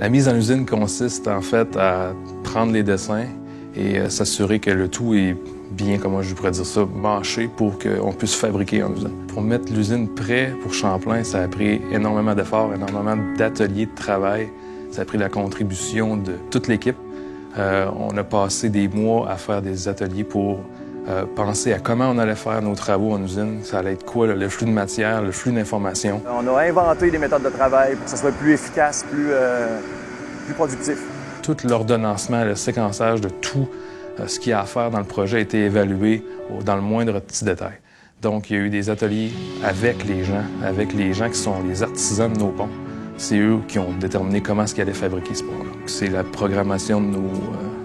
La mise en usine consiste en fait à prendre les dessins et s'assurer que le tout est bien, comment je pourrais dire ça, mâché pour qu'on puisse fabriquer en usine. Pour mettre l'usine prête pour Champlain, ça a pris énormément d'efforts, énormément d'ateliers de travail. Ça a pris la contribution de toute l'équipe. On a passé des mois à faire des ateliers pour penser à comment on allait faire nos travaux en usine. Ça allait être quoi, le flux de matière, le flux d'informations. On a inventé des méthodes de travail pour que ça soit plus efficace, plus productif. Tout l'ordonnancement, le séquençage de tout ce qu'il y a à faire dans le projet a été évalué dans le moindre petit détail. Donc, il y a eu des ateliers avec les gens qui sont les artisans de nos ponts. C'est eux qui ont déterminé comment est-ce qu'ils allaient fabriquer ce pont-là. C'est la programmation de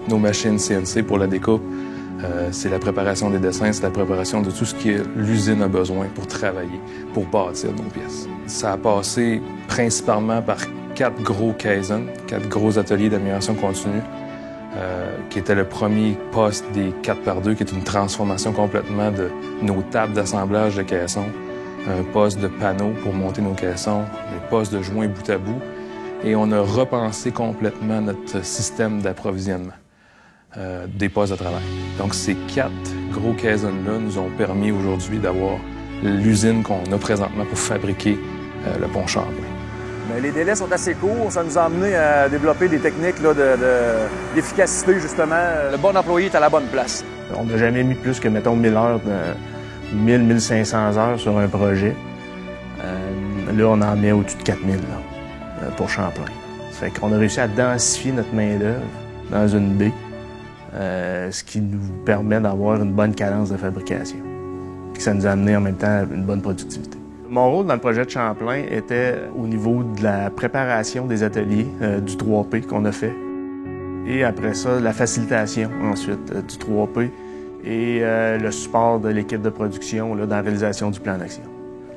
nos machines CNC pour la découpe. C'est la préparation des dessins, c'est la préparation de tout ce que l'usine a besoin pour travailler, pour bâtir nos pièces. Ça a passé principalement par 4 gros Kaizen, 4 gros ateliers d'amélioration continue, qui était le premier poste des 4x2, qui est une transformation complètement de nos tables d'assemblage de caissons, un poste de panneau pour monter nos caissons, des postes de joints bout à bout, et on a repensé complètement notre système d'approvisionnement des postes de travail. Donc ces 4 gros Kaizen-là nous ont permis aujourd'hui d'avoir l'usine qu'on a présentement pour fabriquer le pont Champlain. Mais les délais sont assez courts. Ça nous a amené à développer des techniques là, d'efficacité, justement. Le bon employé est à la bonne place. On n'a jamais mis plus que, mettons, 1000 heures, 1000-1500 heures sur un projet. Là, on en met au-dessus de 4000 là, pour Champlain. Ça fait qu'on a réussi à densifier notre main-d'œuvre dans une baie, ce qui nous permet d'avoir une bonne cadence de fabrication. Puis ça nous a amené en même temps à une bonne productivité. Mon rôle dans le projet de Champlain était au niveau de la préparation des ateliers du 3P qu'on a fait. Et après ça, la facilitation ensuite du 3P et le support de l'équipe de production là, dans la réalisation du plan d'action.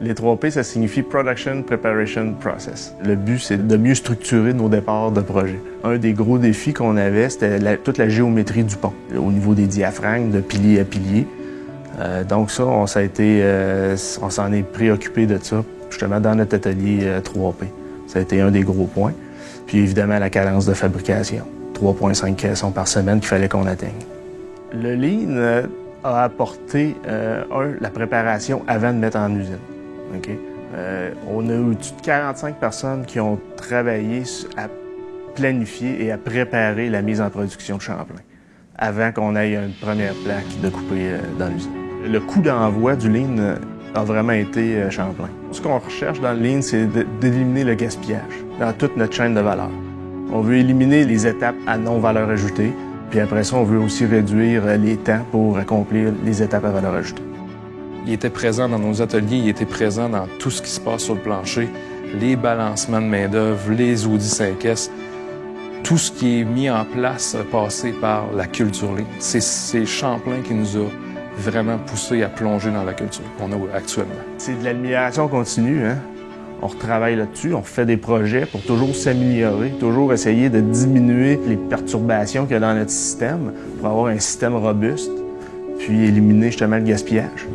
Les 3P, ça signifie Production Preparation Process. Le but, c'est de mieux structurer nos départs de projet. Un des gros défis qu'on avait, c'était toute la géométrie du pont, au niveau des diaphragmes, de pilier à pilier. Donc ça, on s'en est préoccupé de ça, justement dans notre atelier 3P. Ça a été un des gros points. Puis évidemment, la cadence de fabrication. 3,5 caissons par semaine qu'il fallait qu'on atteigne. Le Lean a apporté, la préparation avant de mettre en usine. Okay? On a eu au-dessus de 45 personnes qui ont travaillé à planifier et à préparer la mise en production de Champlain avant qu'on aille une première plaque de couper dans l'usine. Le coût d'envoi du Lean a vraiment été Champlain. Ce qu'on recherche dans le Lean, c'est d'éliminer le gaspillage dans toute notre chaîne de valeur. On veut éliminer les étapes à non-valeur ajoutée, puis après ça, on veut aussi réduire les temps pour accomplir les étapes à valeur ajoutée. Il était présent dans nos ateliers, il était présent dans tout ce qui se passe sur le plancher, les balancements de main-d'œuvre, les audits 5S, tout ce qui est mis en place a passé par la culture Lean. C'est Champlain qui nous a vraiment poussé à plonger dans la culture qu'on a actuellement. C'est de l'amélioration continue, hein? On retravaille là-dessus, on fait des projets pour toujours s'améliorer, toujours essayer de diminuer les perturbations qu'il y a dans notre système pour avoir un système robuste, puis éliminer justement le gaspillage.